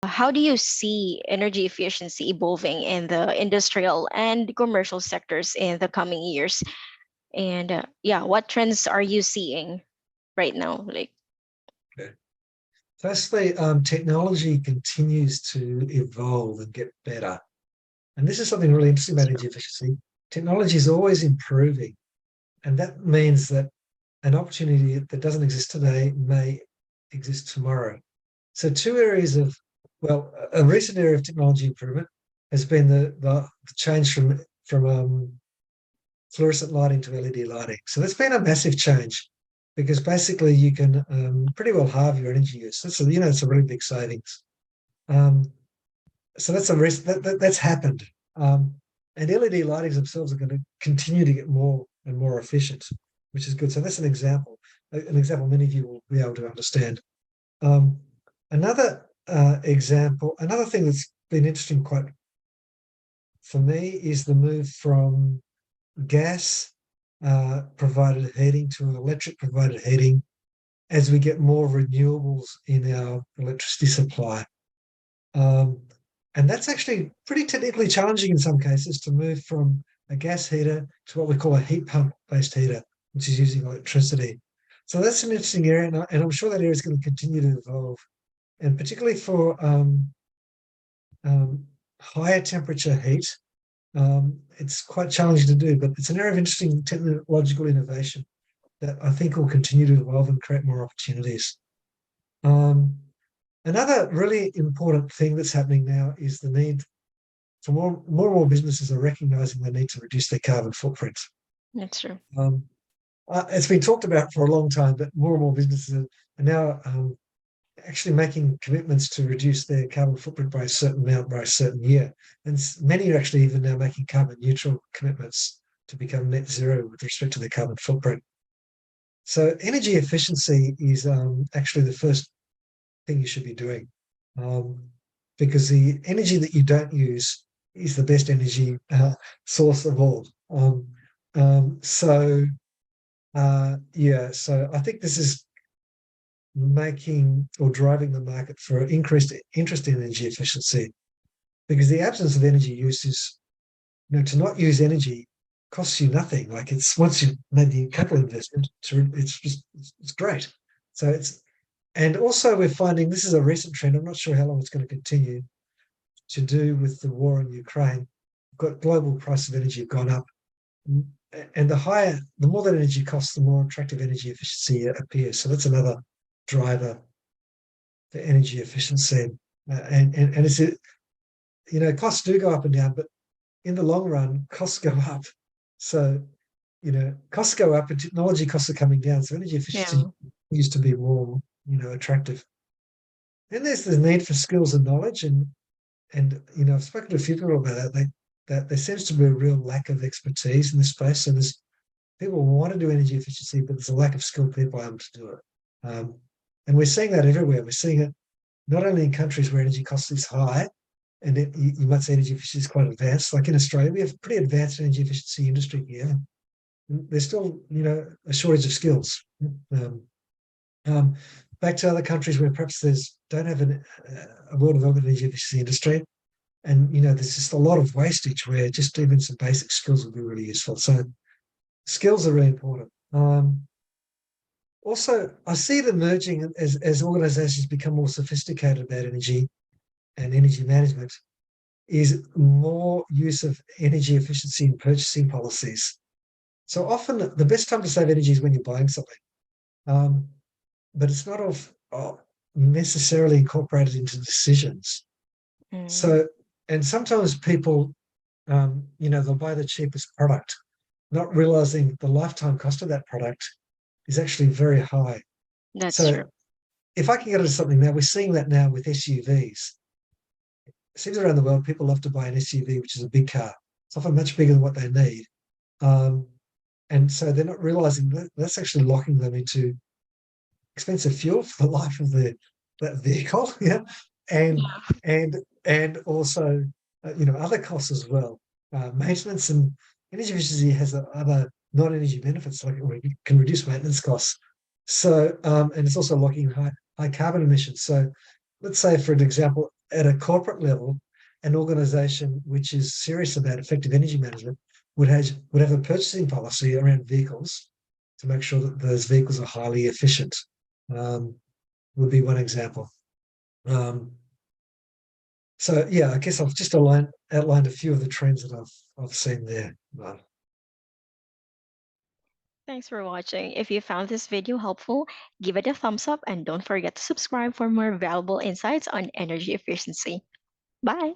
How do you see energy efficiency evolving in the industrial and commercial sectors in the coming years? And yeah, what trends are you seeing right now? Like, Okay. Firstly, technology continues to evolve and get better. And this is something really interesting about energy efficiency. Technology is always improving. And that means that an opportunity that doesn't exist today may exist tomorrow. So two areas of, well, a recent area of technology improvement has been the change from fluorescent lighting to LED lighting. So that's been a massive change because basically you can pretty well halve your energy use. That's it's a really big savings. Um, so that's that's happened. And LED lightings themselves are going to continue to get more and more efficient, which is good. So that's an example many of you will be able to understand. Um, another another thing that's been interesting quite for me is the move from gas provided heating to electric provided heating as we get more renewables in our electricity supply. And that's actually pretty technically challenging in some cases to move from a gas heater to what we call a heat pump based heater, which is using electricity. So that's an interesting area, and I'm sure that area is going to continue to evolve. And particularly for higher temperature heat, it's quite challenging to do, but it's an area of interesting technological innovation that I think will continue to evolve and create more opportunities. Another really important thing that's happening now is the need for more and more businesses are recognizing the need to reduce their carbon footprint. that's true. It's been talked about for a long time, but more and more businesses are now actually making commitments to reduce their carbon footprint by a certain amount by a certain year. And many are actually even now making carbon neutral commitments to become net zero with respect to their carbon footprint. So energy efficiency is actually the first thing you should be doing, because the energy that you don't use is the best energy source of all. So I think this is making or driving the market for increased interest in energy efficiency, because the absence of energy use is, to not use energy costs you nothing. Like it's once you've made the capital investment, it's great. So and also we're finding this is a recent trend. I'm not sure how long it's going to continue to do with the war in Ukraine. We've got global price of energy have gone up, and the more that energy costs, the more attractive energy efficiency appears. So that's another driver for energy efficiency. And it's costs do go up and down, but in the long run, costs go up. So costs go up and technology costs are coming down. So energy Yeah. efficiency used to be more attractive. Then there's the need for skills and knowledge, and I've spoken to a few people about that. That there seems to be a real lack of expertise in this space. So there's people want to do energy efficiency, but there's a lack of skilled people able to do it. And we're seeing that everywhere. We're seeing it not only in countries where energy cost is high, and you might say energy efficiency is quite advanced. Like in Australia, we have a pretty advanced energy efficiency industry here. There's still, a shortage of skills. Back to other countries where perhaps don't have a well-developed energy efficiency industry, and there's just a lot of wastage where just even some basic skills would be really useful. So skills are really important. Also, I see it emerging as organisations become more sophisticated about energy and energy management, is more use of energy efficiency in purchasing policies. So often the best time to save energy is when you're buying something, but it's not necessarily incorporated into decisions. Mm. So, and sometimes people, they'll buy the cheapest product, not realizing the lifetime cost of that product is actually very high. That's So true. if I can get into something now, we're seeing that now with SUVs. It seems around the world, people love to buy an SUV, which is a big car. It's often much bigger than what they need. And so they're not realizing that that's actually locking them into expensive fuel for the life of that vehicle, yeah, and Yeah. and also other costs as well. Maintenance and energy efficiency has other non-energy benefits, like it can reduce maintenance costs. So and it's also locking high carbon emissions. So let's say, for an example, at a corporate level, an organization which is serious about effective energy management would have a purchasing policy around vehicles to make sure that those vehicles are highly efficient. Would be one example. So yeah, I guess I've just outlined a few of the trends that I've seen there. Thanks for watching. If you found this video helpful, give it a thumbs up and don't forget to subscribe for more valuable insights on energy efficiency. Bye.